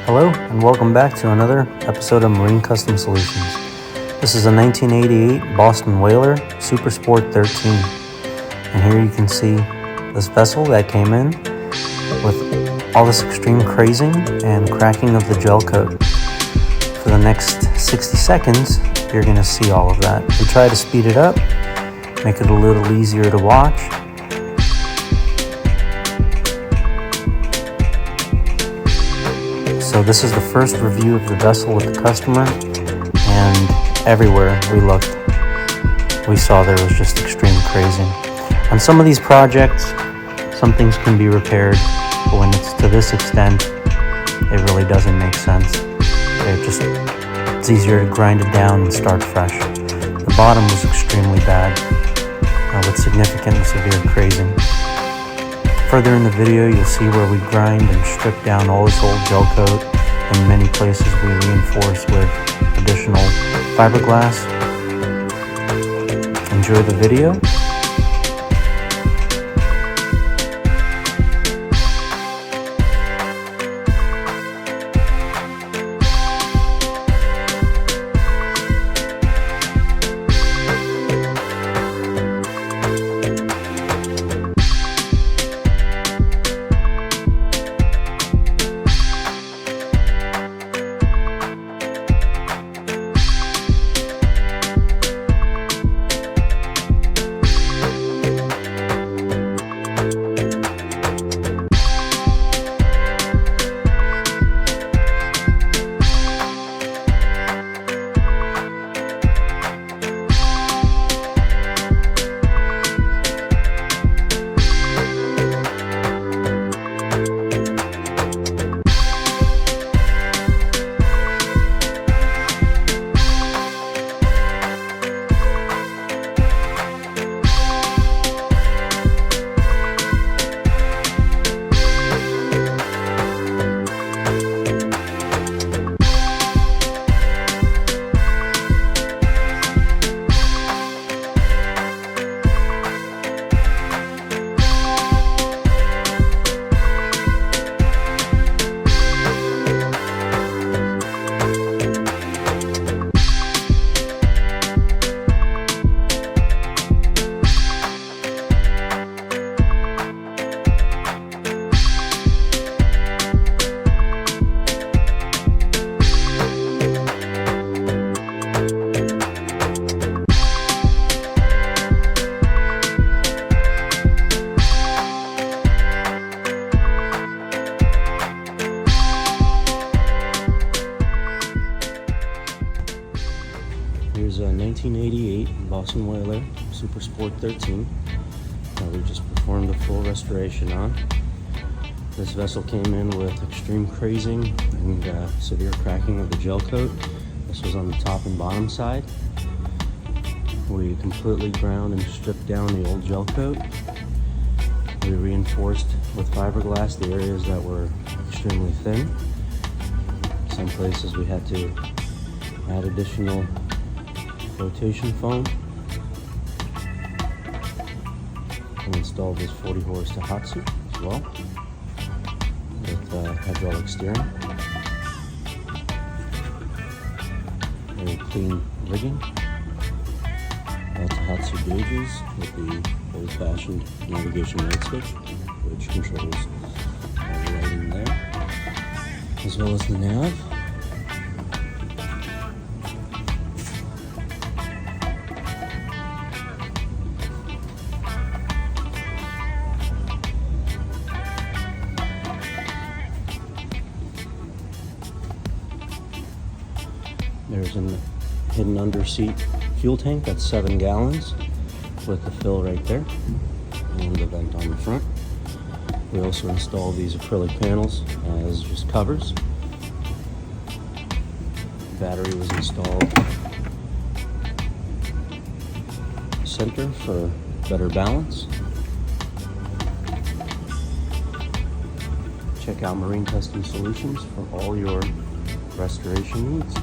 Hello and welcome back to another episode of Marine Custom Solutions. This is a 1988 Boston Whaler SuperSport 13. And here you can see this vessel that came in with all this extreme crazing and cracking of the gel coat. For the next 60 seconds, you're going to see all of that. We try to speed it up, make it a little easier to watch. So this is the first review of the vessel with the customer, and everywhere we looked, we saw there was just extreme crazing. On some of these projects, some things can be repaired, but when it's to this extent, it really doesn't make sense. It's easier to grind it down and start fresh. The bottom was extremely bad, with significant and severe crazing. Further in the video, you'll see where we grind and strip down all this old gel coat. In many places, we reinforce with additional fiberglass. Enjoy the video. Here's a 1988 Boston Whaler SuperSport 13 that we just performed a full restoration on. This vessel came in with extreme crazing and severe cracking of the gel coat. This was on the top and bottom side. We completely ground and stripped down the old gel coat. We reinforced with fiberglass the areas that were extremely thin. Some places we had to add additional flotation foam and installed this 40 horse Tohatsu as well with hydraulic steering. Very clean rigging. Tohatsu gauges with the old-fashioned navigation light switch, which controls the lighting there, as well as the nav. There's a hidden underseat fuel tank that's 7 gallons with the fill right there and the vent on the front. We also installed these acrylic panels as just covers. Battery was installed center for better balance. Check out Marine Custom Solutions for all your restoration needs.